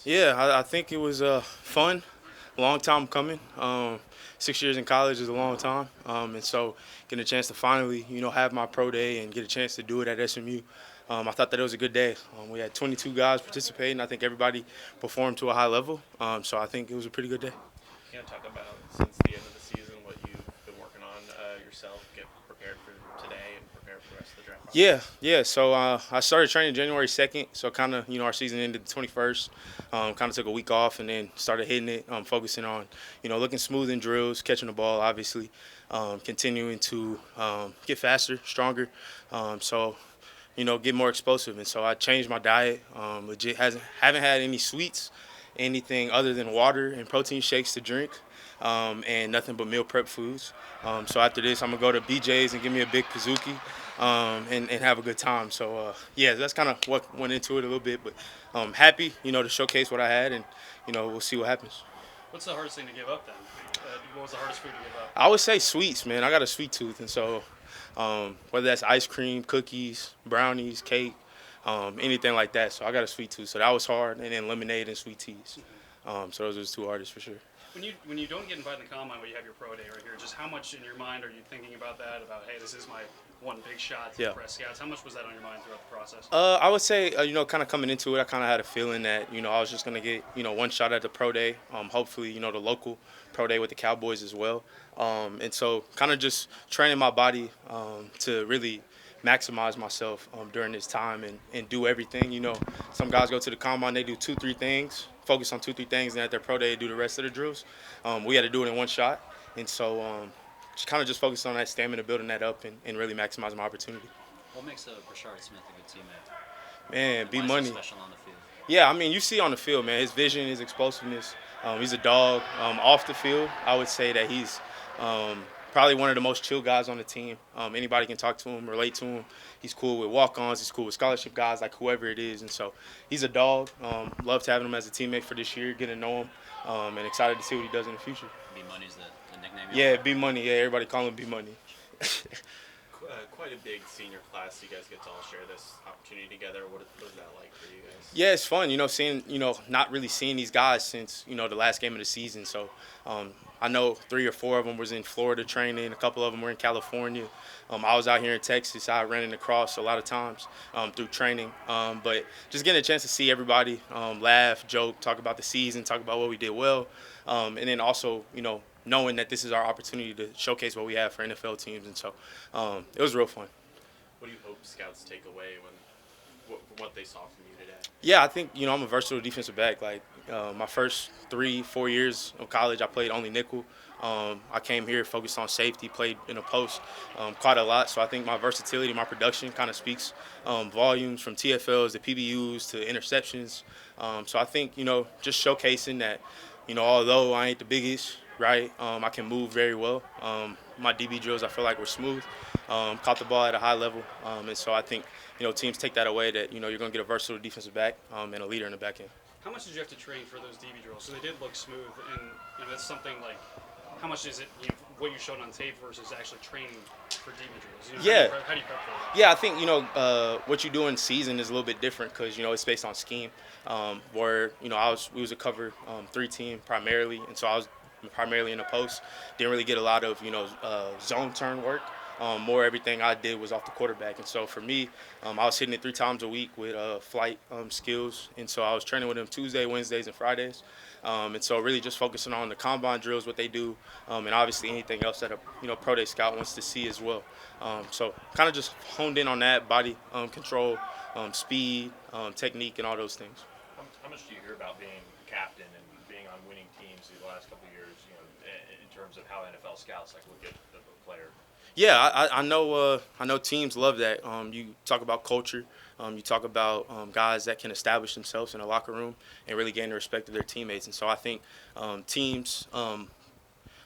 Yeah, I think it was fun, long time coming. 6 years in college is a long time, and so getting a chance to finally, have my pro day and get a chance to do it at SMU, I thought that it was a good day. We had 22 guys participating. I think everybody performed to a high level, so I think it was a pretty good day. Talk about since the end of the season what you've been working on yourself, get prepared for today and prepare for the rest of the draft Yeah, process. yeah. So I started training January 2nd. So kind of, our season ended the 21st. Kind of took a week off and then started hitting it, focusing on, looking smooth in drills, catching the ball, obviously, continuing to get faster, stronger. So, get more explosive. And so I changed my diet. Legit haven't had any sweets, anything other than water and protein shakes to drink, and nothing but meal prep foods. So after this, I'm gonna go to BJ's and give me a big Pizookie, and have a good time. So yeah, that's kind of what went into it a little bit, but happy, to showcase what I had, and we'll see what happens. What's the hardest thing to give up then? What was the hardest food to give up? I would say sweets, man. I got a sweet tooth, and so whether that's ice cream, cookies, brownies, cake, anything like that. So I got a sweet tooth, so that was hard, and then lemonade and sweet teas. So those are the two hardest for sure. When you don't get invited to the combine, but you have your pro day right here, just how much in your mind are you thinking about that? About hey, this is my one big shot to Yeah. impress scouts. How much was that on your mind throughout the process? I would say, kind of coming into it, I kind of had a feeling that, I was just going to get, one shot at the pro day. Hopefully, the local pro day with the Cowboys as well. And so kind of just training my body to really maximize myself during this time and do everything. Some guys go to the combine, they do two, three things, focus on two, three things, and at their pro day, do the rest of the drills. We had to do it in one shot. And so just kind of just focus on that stamina, building that up, and really maximize my opportunity. What makes Rashard Smith a good teammate? Man, And be why is he money. special on the field? Yeah, I mean, you see on the field, man, his vision, his explosiveness. He's a dog. Off the field, I would say that he's probably one of the most chill guys on the team. Anybody can talk to him, relate to him. He's cool with walk-ons. He's cool with scholarship guys, like whoever it is. And so he's a dog. Loved having him as a teammate for this year, getting to know him, and excited to see what he does in the future. B Money's the nickname. Yeah, B Money. Yeah, everybody call him B Money. Quite a big senior class. You guys get to all share this opportunity together. What is that like for you guys? Yeah, it's fun, seeing, not really seeing these guys since, the last game of the season. So I know 3 or 4 of them was in Florida training. A couple of them were in California. I was out here in Texas. I ran in the cross a lot of times through training. But just getting a chance to see everybody laugh, joke, talk about the season, talk about what we did well. And then also, knowing that this is our opportunity to showcase what we have for NFL teams. And so it was real fun. What do you hope scouts take away what they saw from you today? Yeah, I think I'm a versatile defensive back. Like my first 3-4 years of college, I played only nickel. I came here focused on safety, played in a post quite a lot. So I think my versatility, my production, kind of speaks volumes from TFLs to PBUs to interceptions. So I think just showcasing that although I ain't the biggest, right, I can move very well. My DB drills I feel like were smooth. Caught the ball at a high level, and so I think teams take that away that you're going to get a versatile defensive back and a leader in the back end. How much did you have to train for those DB drills? So they did look smooth, and that's something like how much is it what you showed on tape versus actually training for DB drills? Yeah. How do you prep for that? Yeah, I think what you do in season is a little bit different because it's based on scheme. Where we was a cover 3 team primarily, and so I was primarily in the post. Didn't really get a lot of zone turn work. More everything I did was off the quarterback, and so for me, I was hitting it 3 times a week with flight skills, and so I was training with them Tuesday, Wednesdays, and Fridays. And so really just focusing on the combine drills, what they do, and obviously anything else that a pro day scout wants to see as well. So kind of just honed in on that body control, speed, technique, and all those things. How much do you hear about being captain and being on winning teams these last couple of years? In terms of how NFL scouts like look at the player. Yeah, I know. I know teams love that. You talk about culture. You talk about guys that can establish themselves in a locker room and really gain the respect of their teammates. And so I think teams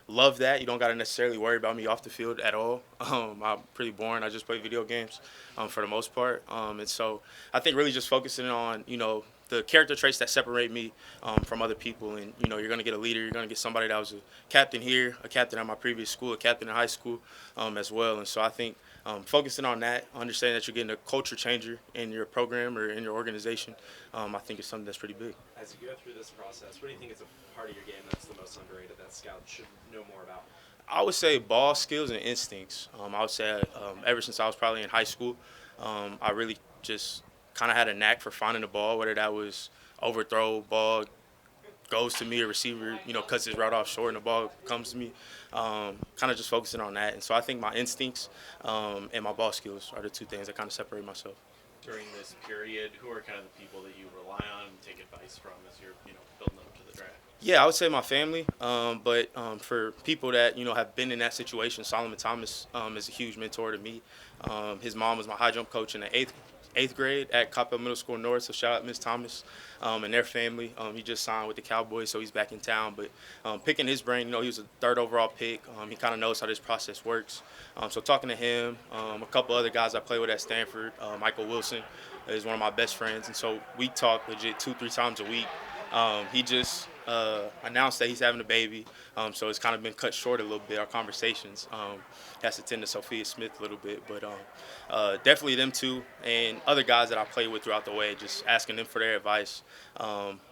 love that. You don't got to necessarily worry about me off the field at all. I'm pretty boring. I just play video games for the most part. And so I think really just focusing on the character traits that separate me from other people. And you're going to get a leader. You're going to get somebody that was a captain here, a captain at my previous school, a captain in high school as well. And so I think focusing on that, understanding that you're getting a culture changer in your program or in your organization, I think is something that's pretty big. As you go through this process, what do you think is a part of your game that's the most underrated that scouts should know more about? I would say ball skills and instincts. I would say ever since I was probably in high school, I really just kind of had a knack for finding the ball, whether that was overthrow ball goes to me, a receiver, cuts his route off short and the ball comes to me. Kind of just focusing on that. And so I think my instincts and my ball skills are the two things that kind of separate myself. During this period, who are kind of the people that you rely on and take advice from as you're building up to the draft? Yeah, I would say my family, but for people that have been in that situation, Solomon Thomas is a huge mentor to me. His mom was my high jump coach in the eighth grade at Coppell Middle School North, so shout out Miss Thomas and their family. He just signed with the Cowboys, so he's back in town. But picking his brain, he was a third overall pick. He kind of knows how this process works. So talking to him, a couple other guys I play with at Stanford, Michael Wilson is one of my best friends, and so we talk legit 2-3 times a week. He just announced that he's having a baby, so it's kind of been cut short a little bit, our conversations. Has to tend to Sophia Smith a little bit, but definitely them two and other guys that I play with throughout the way, just asking them for their advice,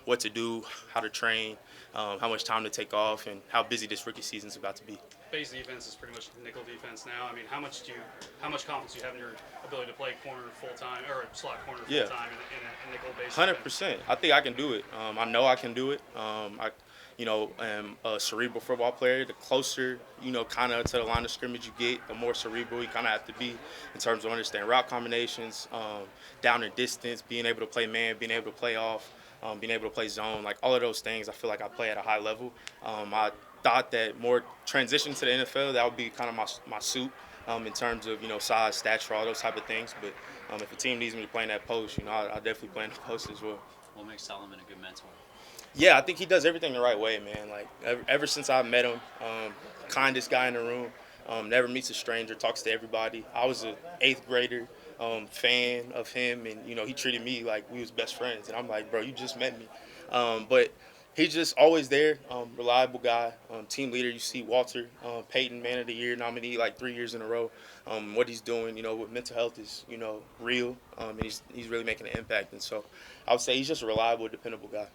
what to do, how to train, how much time to take off, and how busy this rookie season is about to be. Base defense is pretty much nickel defense now. I mean, how much confidence do you have in your ability to play corner full time or slot corner full time in a nickel base? 100%. I think I can do it. I know I can do it. I am a cerebral football player. The closer, kind of to the line of scrimmage you get, the more cerebral you kind of have to be in terms of understanding route combinations, down and distance, being able to play man, being able to play off, being able to play zone. Like all of those things, I feel like I play at a high level. I thought that more transition to the NFL, that would be kind of my suit in terms of, size, stature, all those type of things. But if a team needs me to play in that post, I'll definitely play in the post as well. What makes Solomon a good mentor? Yeah, I think he does everything the right way, man. Like ever since I met him, kindest guy in the room, never meets a stranger, talks to everybody. I was an 8th grader, fan of him, and he treated me like we was best friends. And I'm like, bro, you just met me. But he's just always there, reliable guy, team leader. You see Walter Payton, Man of the Year nominee like 3 years in a row. What he's doing, with mental health is, real, and he's really making an impact. And so I would say he's just a reliable, dependable guy.